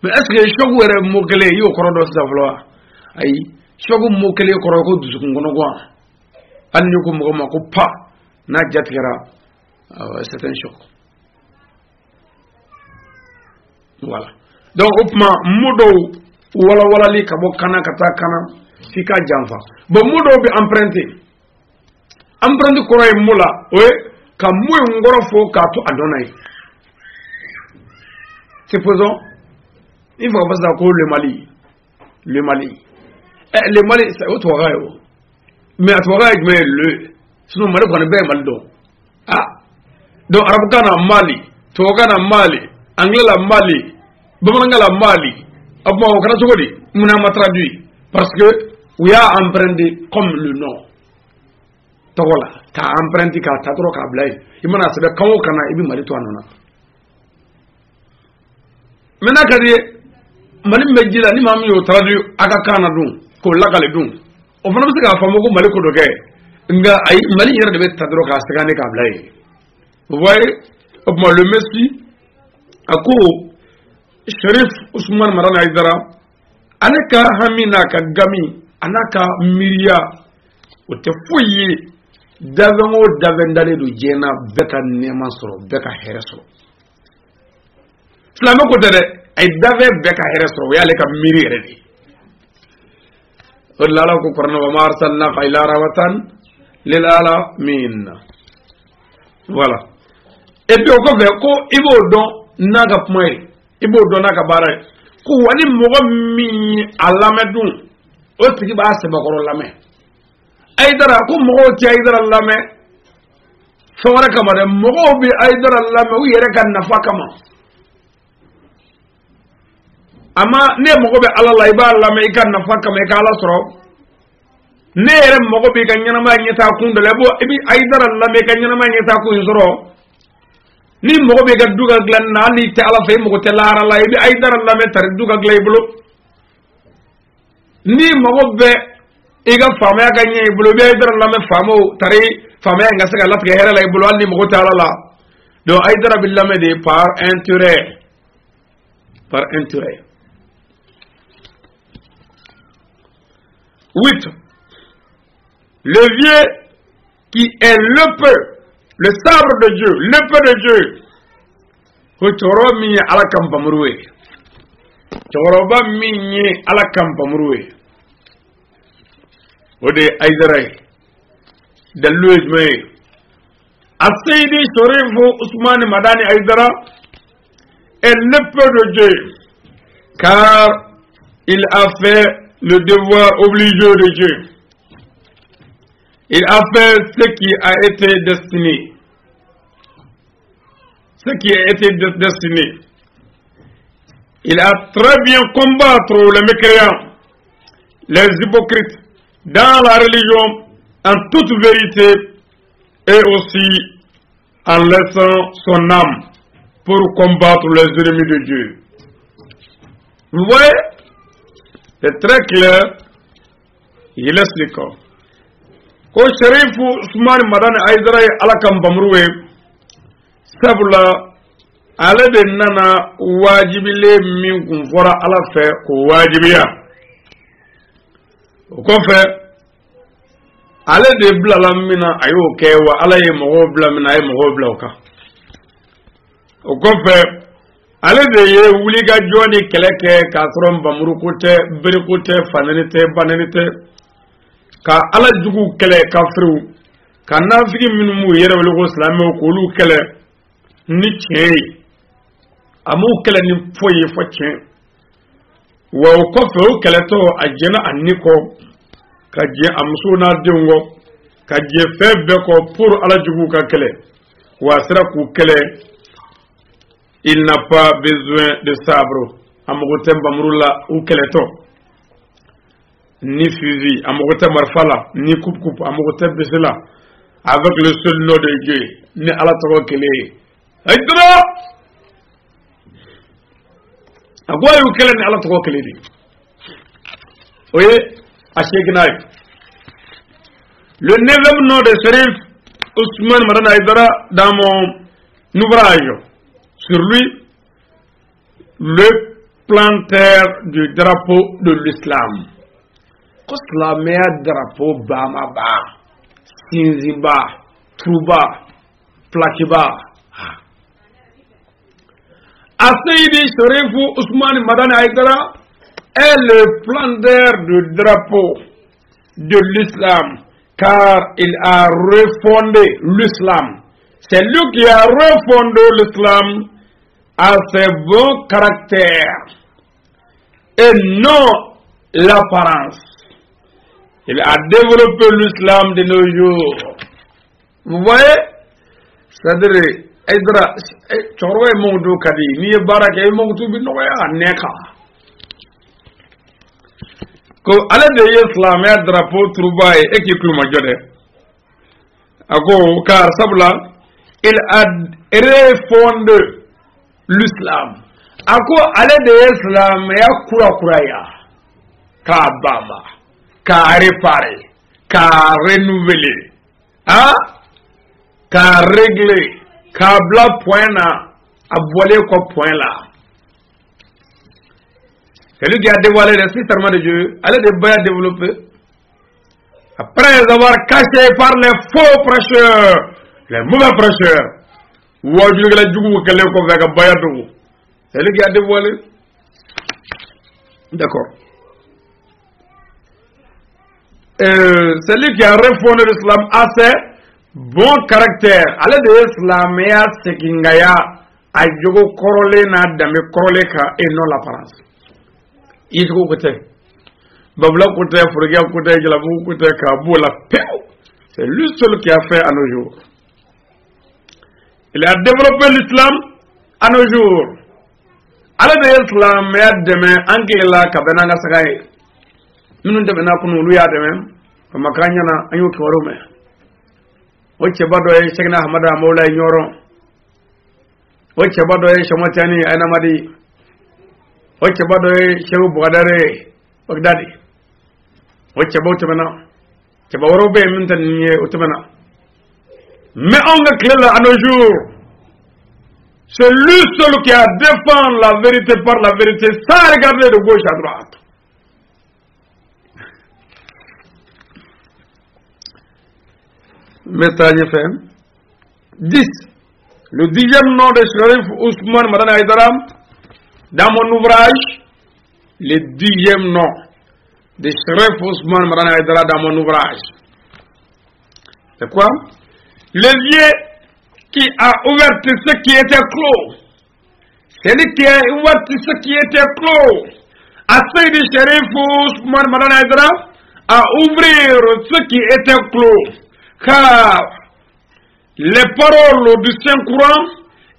Mais est-ce que choc ou est moqué y au corridor de sa vloa? Aïe. Chogu mokele koroko dusukun kono kwa anni ko mo ma ko pa na jatkera c'est un choc. Voilà. Donc opma modo wala li ka bo kana kata kana fika janfa bon mo do be emprunté ko ray mula ka mo ngoro fo ka to adonai supposons il faut pas ça ko le Mali le Mali c'est autre rayo mais atwara mais le sinon Mali ko ne be Mali do donc arabu kana Mali to kana Mali anglais la Mali bamananga la Mali abma o kana sogodi muna ma traduit parce que we are emprunté comme le nom togola ta emprunté ka ta tro ka blay imana sebe kawo kana ibi Mali to anona mena kadi Mali mejila ni mami yo traduit aka kana dun ko lakale dun o fana bi se ka famo ko Mali ko doge nga ay Mali yere de be ta tro ka segane ka blay vous voyez le Messi ako Sharif Ousmane Marana Aidara anaka hamina ka gami anaka miriya o te foyi davengo davendale do jena beka nema soro beka hereso slama ko dere ay dave beka hereso yale ka miri redi Allah ko korna wa marsalna ila rawatan lil alamin voilà et puis ko ve ko ibo don naga point ibo don naga bara ko wani mogo mi alamedun o tigi ba se bakoro lame aidara ko mogo ti aidara lame fawara kama de mogo bi aidara lame u yere kan nafa kama ama ne mogo be alala iba lame kan nafa kama e kala soro ne yere mogo bi kan nyana ma nyeta kun de lebo ibi aidara lame kan nyana ma nyeta kun soro ni mogo be ga duga glan na ni te ala fay mogo te lara la ibi aidara lame tar duga glay bulu ni mogo be iga fama ga nye bulu be aidara lame famo tari fama nga sega lat ga hera la bulu ali mogo te ala la do aidara bil lame de par intérêt 8 le vieux qui est le peu le sabre de Dieu, le peu de Dieu. Choro mi ala kampamruwe. Choroba mi ala kampamruwe. Ode Aizrai. Daluej me. Asayidi Shorifu Ousmane Madani Aizara est le peu de Dieu. Car il a fait le devoir obligé de Dieu. Il a fait ce qui a été destiné. Ce qui a été destiné. Il a très bien combattu les mécréants, les hypocrites, dans la religion, en toute vérité, et aussi en laissant son âme pour combattre les ennemis de Dieu. Vous voyez? C'est très clair. Il explique. Ko Sharifu Ousmane Madani Aidara ala kan bamruwe sabula ala de nana wajibile min kun fora ala fe ko wajibiya ko fe ala de blala mina ayo kewa ala ye mo bla mina ay mo bla ka ko fe ala de ye wuli ga joni keleke ka soron bamru kote beri kote fananite bananite ka ala jugu kele kafiru ka nafigi minnu mu yere wele ko silamɛw ko olu kɛlɛ ni tiɲɛ ye a m'u kɛlɛ ni foyi ye fɔ tiɲɛ wa o kɔfɛ o kɛlɛtɔ a jɛna a ni kɔ ka jɛ a musow n'a denw kɔ ka jɛ fɛn bɛɛ kɔ pour ala jugu ka kɛlɛ wa a sera k'u kɛlɛ il n'a pas besoin de sabre a mago tɛ nbamuru la u kɛlɛtɔ ni fusil, amogote marfala, ni coupe, amogote besela, avec le seul nom de Dieu, ni ala toko kele. Aïdra! Agwa yu kele ni ala toko kele di. Oye, Ashekinaï. Le 9e nom de Sharif Ousmane Marana Aidara dans mon ouvrage sur lui, le planteur du drapeau de l'islam. Koslamea drapeau bama ba sinziba truba plakiba Asayidi Sharifu Ousmane Madani Aidara est le planteur du drapeau de l'islam, car il a refondé l'islam. C'est lui qui a refondé l'islam à ses bons caractères et non l'apparence. Il a développé l'islam de nos jours. Vous voyez? C'est-à-dire, Aïdra, Chorwe Mondo Kadi, Niye Baraka, Mondo Binoya, Neka. Ko ala de Islam ya drapeau trouvaille et qui cluma jode. Ako car sabla, il a refondé l'islam. Ako ala de Islam ya kura kuraya. Ka bama, ka réparer, ka renouveler, hein? Ka régler, ka bla point là, à voiler quoi point là. C'est lui qui a dévoilé les six serments de Dieu, allez de développer. Après avoir caché par les faux prêcheurs, les mauvais prêcheurs, c'est lui qui a dévoilé. D'accord. C'est lui qui a refondé l'islam à ses bons caractères. Allez de l'islam et à ce qu'il y a à Djogo Korole na dame Koroleka et non l'apparence. Il faut que Babla côté, Fouria côté, Jalabou côté, Kabou, la paix. C'est lui seul qui a fait à nos jours. Il a développé l'islam à nos jours. Alors l'islam est demain, Angela, Kabenanga Sagaï. Nous ne devons pas nous lui à demain. Comme Makanyana, Ayo Korome. Ochebadoe, Shekna Hamada, Mola, Yoron. Ochebadoe, Shamatiani, Anamadi. Ochebadoe, Shehu Bwadare. Bagdadi. Ochebadoe, Chebawrobe, Mintani, Otemana. Mais on est clair à nos jours. C'est lui seul qui a défendu la vérité par la vérité sans regarder de gauche à droite. Message FM 10. Le 10e nom de Sharif Ousmane Madani Haïdara dans mon ouvrage. Le 10e nom de Sharif Ousmane Madani Haïdara dans mon ouvrage. C'est quoi? Le lieu qui a ouvert ce qui était clos. C'est lui qui a ouvert ce qui était clos. À Seydi Sharif Ousmane Madani Haïdara à ouvrir ce qui était clos. Car les paroles du Saint-Courant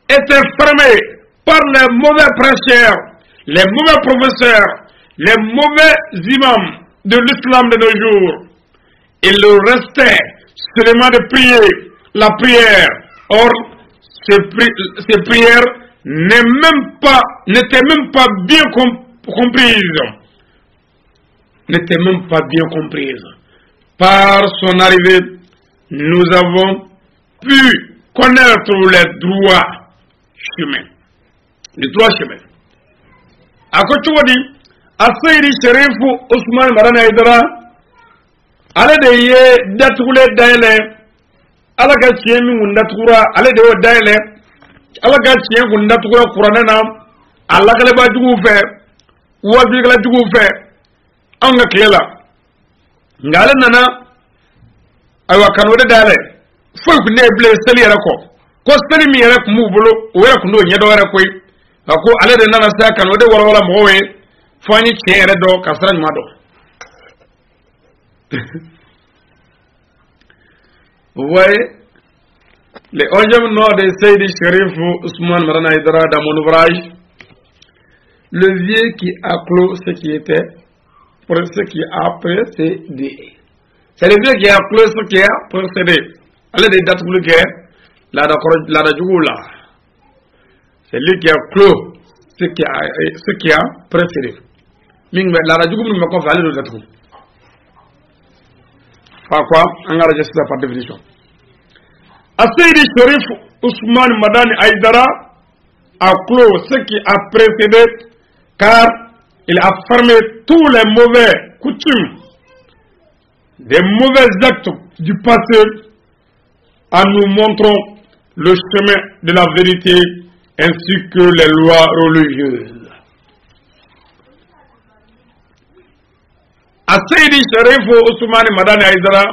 étaient fermées par les mauvais prêcheurs, les mauvais professeurs, les mauvais imams de l'islam de nos jours. Il restait seulement de prier la prière. Or, ces prières n'étaient même pas bien comprises. N'étaient même pas bien comprises. Par son arrivée, nous avons pu connaître les droits chemins. Les droits chemins. À côté de à Seydi Sharif Ousmane Madani Haïdara, allez de yé d'atoulé d'aile, à la gâchien m'undatura, allez de d'aile, à la gâchien m'undatura couranena, à la galeba du gouffre, ou à la du gouffre, en la cléla. N'allez nana. Awa kanode dale fo ku ne ble seli yara ko seli mi yara ku mu bolo o yara ku no nyedo yara koy ako ale de nana sa kanode wala mo we fani chere do kasran ma do. Vous voyez les 11e nom de Seydi Sharif Ousmane Madani Haïdara dans mon ouvrage le vieux qui a clos ce qui était pour ce qui a précédé. C'est le vieux qui a clos ce qui a précédé. Allez des dates pour le guerre, la Djoula. C'est lui qui a clos ce qui a précédé. La Djoula me confie aller de dates. Par quoi? On a registré par définition. Seydi Sharif Ousmane Madani Haïdara a clos ce qui a précédé car il a fermé tous les mauvais coutumes. Des mauvais actes du passé en nous montrant le chemin de la vérité ainsi que les lois religieuses. Asayidi Sharifu Usmani Madani Aidara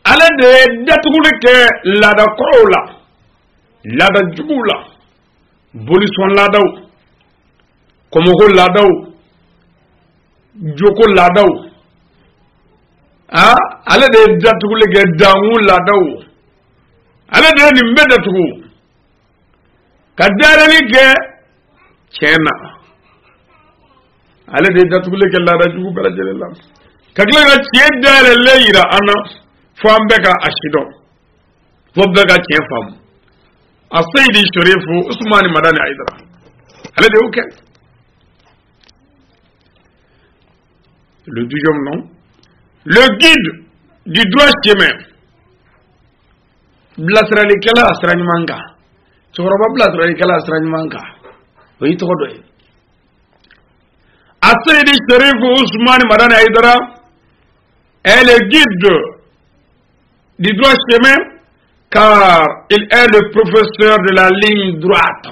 ala de datugule ke lada korola lada jugula bolison ladaw komoko ladaw joko ladaw ala de datugule ke dangu ladaw ala de nimbe datugu kadarani ke chena ala de datugule ke lada jugu bala jelela kagla ga chedare leira ana fambeka ashidon fobeka chefam Asayidi Sharifu Usmani Madani Aidara allez de ok le deuxième nom le guide du droit chemin blasrali kala asranimanga choroba blasrali kala asranimanga oyi to doy Asayidi Sharifu Usmani Madani Aidara est le guide du droit chemin car il est le professeur de la ligne droite.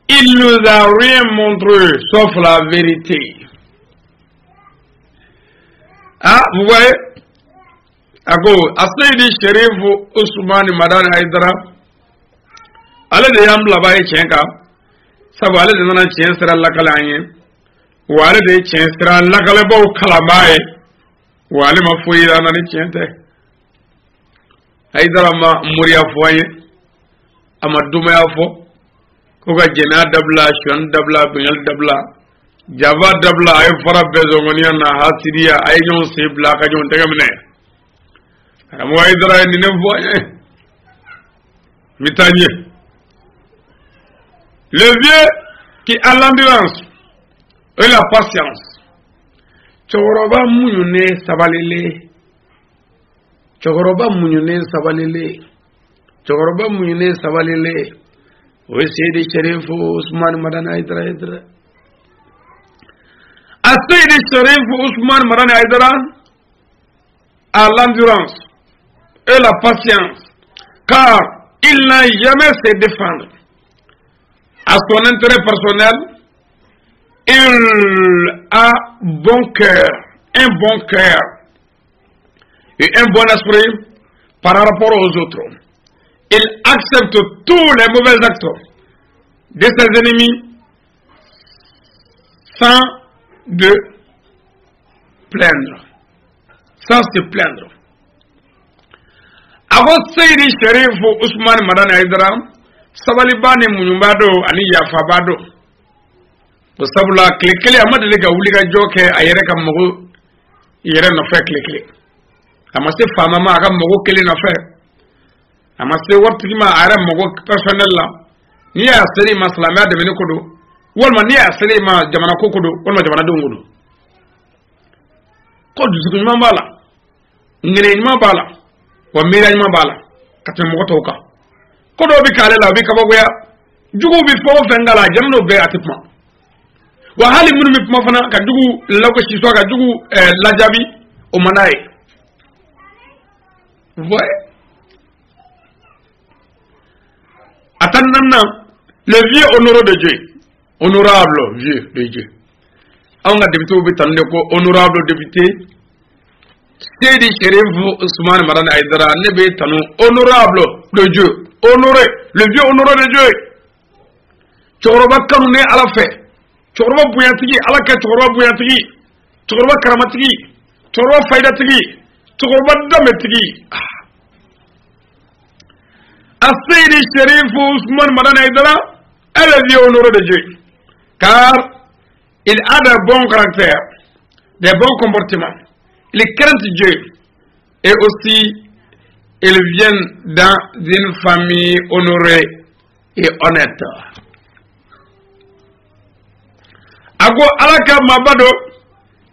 Il nous a rien montré sauf la vérité. Vous voyez, Asayidi Sharifu Usmani Madani Aidara allez de yam labai chenka sabu allez de nana chen sera lakala anye ou allez de chen sera lakala bo kalamaye ou allez ma fouiller nani chente Aidara ma muriya foye ama dumaya fo ko ga jena dabla shon dabla bingal dabla java dabla ay fara bezongoniya na hasidiya ay nyon se bla ka jon tegamne amo Aidara ni ne foye mitanye le vieux qui a l'endurance et la patience choroba munyune sabalele chokoroba munyune sabalele o Seydi Sharifu Usmani Madani Aidara Asayidi Sharifu Usmani Madani Aidara a l'endurance et la patience car il n'a jamais se défendre à son intérêt personnel. Il a un bon cœur et un bon esprit par rapport aux autres. Il accepte tous les mauvais actes de ses ennemis sans se plaindre. Avant Seydi Sharifu Usmani Madani Aidara sabalibani munyumbado ani yafabado sabula klikele amade ga wuliga joke ayere kam mogo yere no fe klikele amase fama ma ga mogo kele no fe amase warti ma ara mogo personnel la ni ya seri maslama de bene kodo wolma ni ya seri ma jamana kokodo wolma jamana dongodo ko dusu nyuma bala ngene nyuma bala wa mira nyuma bala katem mogo toka kodo bi kale la bi kabogoya jugu bi fo fengala jamno be atipma wa hali mun mi pma fana ka jugu lako ci so ka jugu lajabi o manaye voyez attendant le vieux honorable de Dieu honorable vieux de Dieu on a député bi tande ko honorable député Seydi Sharifu Usmani Madani Aidara ne be tanu honorable de Dieu honoré, le vieux honoré de Dieu. Choroba kamune ala fe. Choroba buyantigi ala ka choroba buyantigi. Choroba karamatigi. Choroba faidatigi. Choroba dametigi. Asayidi Sharifu Usmani Madani Aidara est le vieux honoré de Dieu. Car il a de bons caractères, des bons comportements. Il craint Dieu et aussi ils viennent dans une famille honorée et honnête. Ago alaka mabado,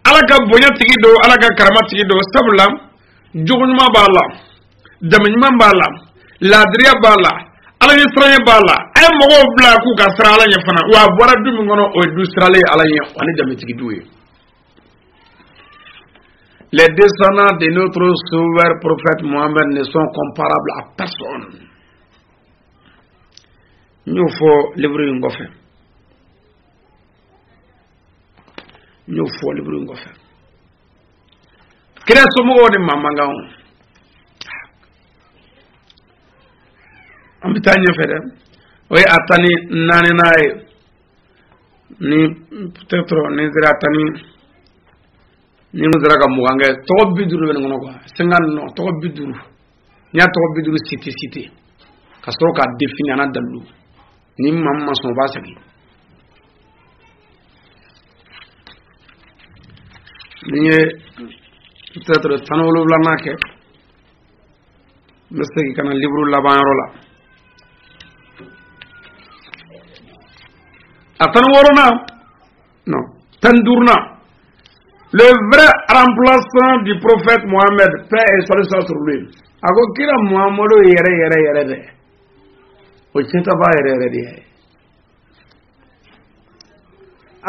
alaka boyatigi do, alaka karamatigi do, sabla, juguma bala, daminima bala, ladria bala, ala yisranye bala, ay mogo bla ku ka sra ala yefana, wa bora dumi ngono o du srale ala yen, wani damitigi doué. Les descendants de notre sauveur prophète Mohammed ne sont comparables à personne. Nous faut livrer une goffe. ñu fo libru ngo fa kira so mo woni mamanga on am bitanye fede way atani nane nae ni peut-être ni zira tani ni mu zira ga muganga to biduru ben ngono ko 50 no to biduru nya to biduru cité ka so ka définir na dalu ni mamma son ba sagi ni peut-être tanolo blana ke mesti kana livre labanro la atan worona non tandurna le vrai remplaçant du prophète Mohammed paix et salut sur lui ago kira Muhammadu yere de o cheta ba yere de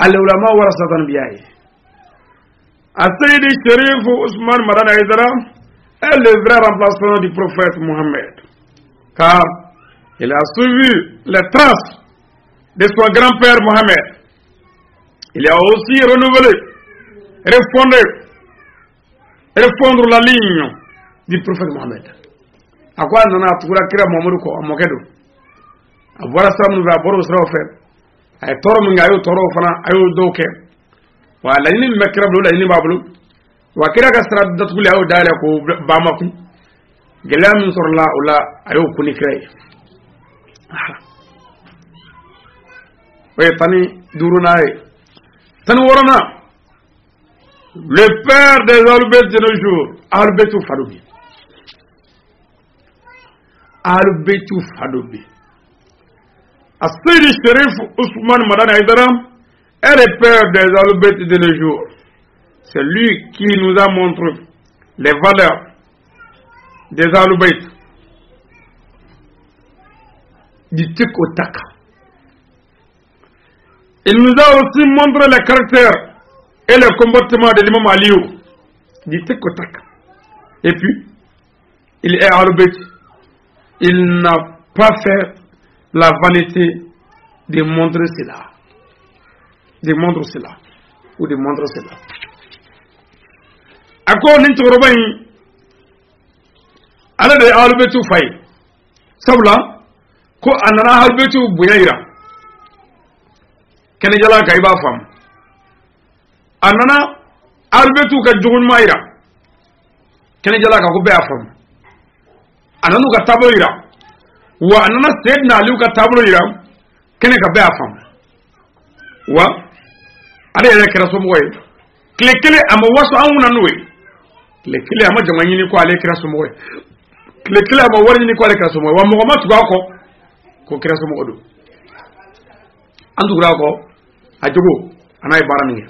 al ulama warasatan biyai Sayyidi Sharif Ousmane Madane Aidara est le vrai remplaçant du prophète Mohammed car il a suivi les traces de son grand-père Mohammed. Il a aussi renouvelé, refondre la ligne du prophète Mohammed. À quoi on a trouvé kira Mohammed ko amokedo. Voilà ça nous va boro sera offert. Ay toro mu ngayo toro fana ayo doke. Wa la ni mekrab lo la ni bablu. Wa kira ka sara datul ayo dale ko bamaku. Gelam sur la ula ayo kuni kray. Oui, Tani Dourounaï. Tani Warana, le père des Albert de nos jours, Albertou Fadoubi. Albertou Fadoubi. Sayyidi Sharif Ousmane Madane Aidara est le père des Albert de nos jours. C'est lui qui nous a montré les valeurs des Albert. Du tic au tac. Il nous a aussi montré le caractère et le comportement de l'imam Aliou, du tic-au-tac. Et puis, il est à l'objet. Il n'a pas fait la vanité de montrer cela. De montrer cela. Ou de montrer cela. À quoi on est au ala de albetu fay. Sabla, ko anana albetu buyaira. Kene jala ka iba fam anana albetu ka jogun mayra kene jala ka ko be afam ananu ka tabloira wa anana sayyidna ali ka tabloira kene ka be afam wa ada ya kira so moy klekele am waso anuna noy klekele am jamani ni ko ale kira so moy klekele am warni ni ko ale kira so moy wa mo ma tuga ko kira so mo odo andu gra ko ajogo anay barani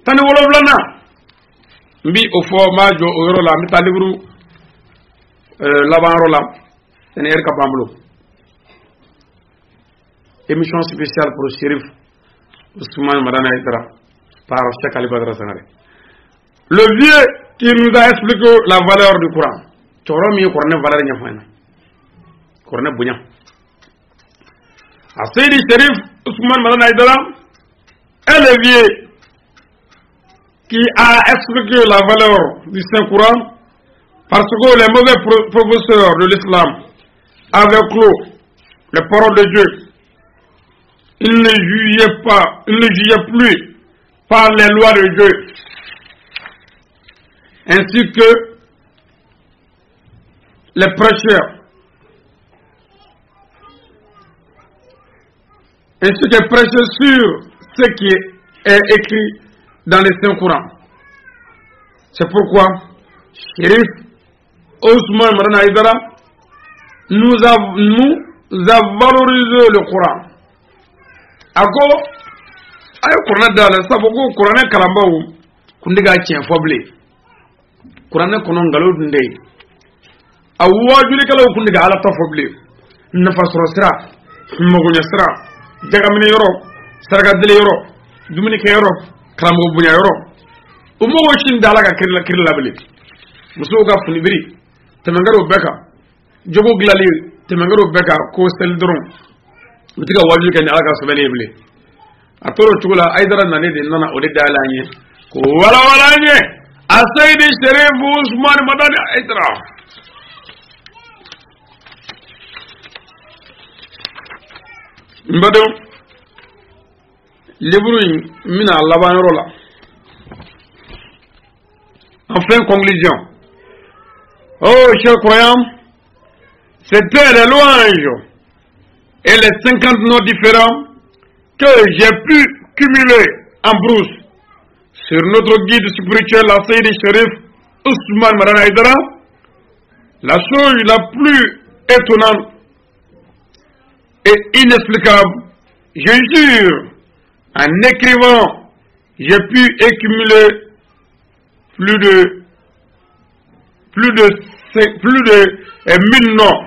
tani wolo blana mbi o fo majo o yoro la mi talibru laban rola tene er kapamlo émission spéciale pour Chérif Ousmane Madane Aidara par Cheikh Ali Badara Sangaré. Le vieux qui nous a expliqué la valeur du Coran toro mi ko ne valeur nyafana ko ne bunya Sayyidi Sharif Ousmane Madane Aidara est le vieux qui a expliqué la valeur du Saint-Coran parce que les mauvais professeurs de l'islam avaient clos les paroles de Dieu. Ils ne jugeaient plus par les lois de Dieu, ainsi que les prêcheurs. Ainsi que prêcher sur ce qui est écrit dans les Saint-Courans. C'est pourquoi Chérif Ousmane Madane Aidara nous a valorisé le Coran. Ako ay Coran dala sabugo Coran kalambawu kundiga cien foble. Coran kono ngalo dunde. Awajuli kala kundiga ala ta foble. Nafasro sira, magunya sira, jagamine yoro, saragadile yoro, dumini ke yoro, kalambo bunya yoro. Umo washin dala ka kirla bele. Muso ga funibiri, temangaro beka, jogo glali, temangaro beka ko sel dron. Utiga wajuli kan ala ka sobele bele. atoro chugula aidara nane de nana ode dalanye ko wala walanye asayidi Sharif Ousmane Madani Aidara mbado libru mina labanro la. En fin conclusion, oh chers croyants, c'était les louanges et les 50 noms différents que j'ai pu cumuler en brousse sur notre guide spirituel, la Seydi Sharif Ousmane Madani Aidara. La chose la plus étonnante et inexplicable, je jure, en écrivant, j'ai pu accumuler plus de 1000 noms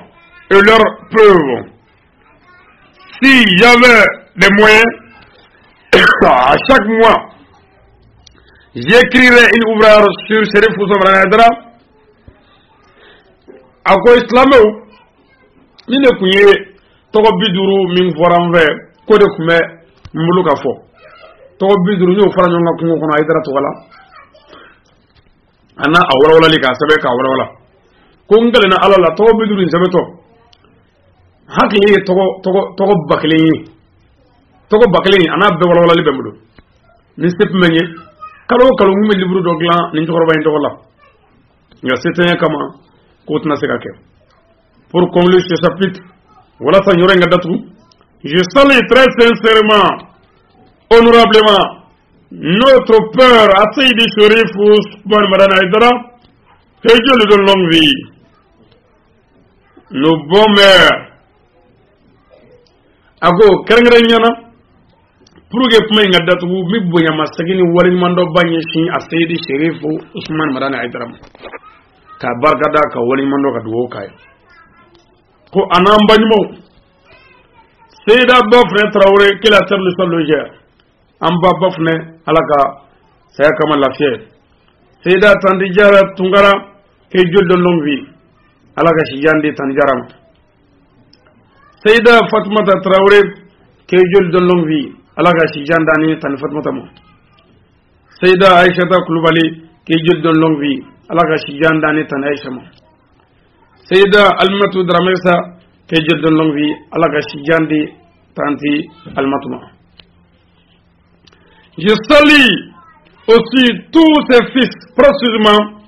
et leurs preuves. Si j'avais des moyens, à chaque mois, j'écrirais une ouvrage sur Sharif Ousmane Madani Aidara. À quoi islamé, il ne pouvait pas biduru min foranve ko de kume mbuluka fo to biduru ñu fara ñu ngak ko Aidara to wala ana awra wala lika sabe ka awra wala ko ngale na alala to biduru sabe to hakli to bakli ana be wala li bembudu ni sep meñe kalo mu libru do glan ni ko roba to wala nga c'était comment ko tna se ka ke pour conclure ce chapitre. Voilà, je salue très sincèrement, honorablement, notre père Seydi Sharif Ousmane Madani Aidara, que Dieu lui donne longue vie. Nos bons mères, ago kerengrenyana, pour que vous m'ayez datu, mi boya masagini wali mando banyeshi Seydi Sharif Ousmane Madani Aidara. Ka barkada ka wali mando ka duwo kay. Ko anambanimo Seyda Bafne Traoré qui la terre le sol logère amba Bafne alaka saya kama la fière Seyda Tandijara Tungara qui Dieu de longue vie alaka Chijandi Tandijara Seyda Fatmata Traoré qui Dieu de longue vie alaka Chijandani Tan Fatmata mo Seyda Aïchata Koulibaly qui Dieu de longue vie alaka Chijandani Tan Aïcha mo Seyda Almatou Dramesa, que Dieu donne longue vie, Allah Chijandi, Tanti Almatouma. Je salue aussi tous ses fils, précisément,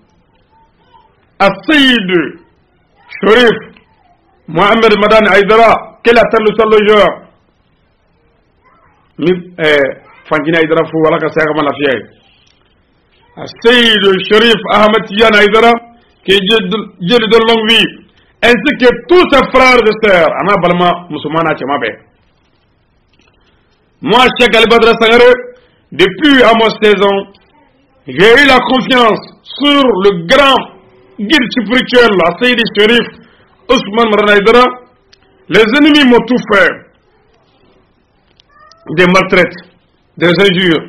à Seydi Sharif Mohamed Madani Aidara, qu'elle a tel le seul Fangina Aidara Fou, Allah Kassakama la fière. À Seydi Sharif Ahmed Tidiane Aidara, que Dieu lui donne longue vie, ainsi que tous ses frères et sœurs, Anna Balma, Moussoumana Tchamabe. Moi, Cheikh Ali Badra Sangare, depuis à mon 16 ans, j'ai eu la confiance sur le grand guide spirituel, la Seydi Sharif Ousmane Madani Aidara. Les ennemis m'ont tout fait, des maltraites, des injures.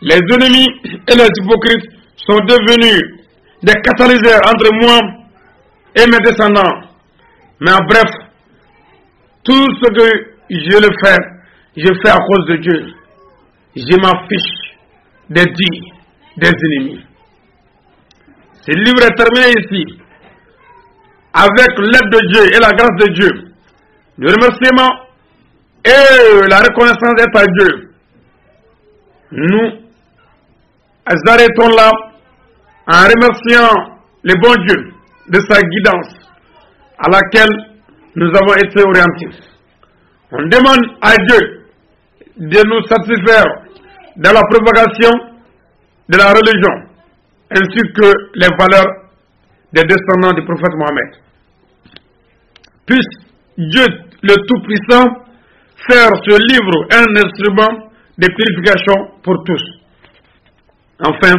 Les ennemis et les hypocrites sont devenus des catalyseurs entre moi et mes descendants. Mais en bref, tout ce que je fais à cause de Dieu. Je m'en fiche des dits des ennemis. Ce livre est terminé ici. Avec l'aide de Dieu et la grâce de Dieu, le remerciement et la reconnaissance est à Dieu. Nous arrêtons là en remerciant le bon Dieu de sa guidance à laquelle nous avons été orientés. On demande à Dieu de nous satisfaire dans la propagation de la religion ainsi que les valeurs des descendants du prophète Mohammed. Puisse Dieu le Tout-Puissant faire ce livre un instrument de purification pour tous. Enfin,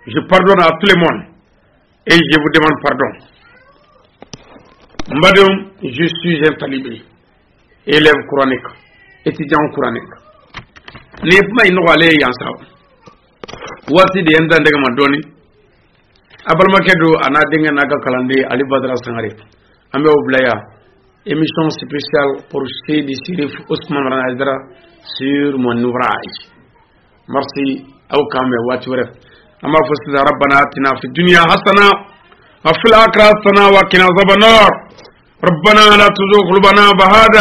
je pardonne à tout le monde et je vous demande pardon. Madame, je suis un talibé, élève coranique, étudiant coranique. Les femmes ils n'ont pas les yansa. Voici des endroits de Madoni. Abalmakedo anadenga naga kalande Ali Badra Sangare. Ambe oblaya émission spéciale pour Seydi Chérif Ousmane Mamadou Aidara sur mon ouvrage. Merci au kamé wature ama fasida rabbana atina fid dunya hasana wa fil akhirati hasana wa qina adhaban nar. ربنا لا تزغ قلوبنا بعد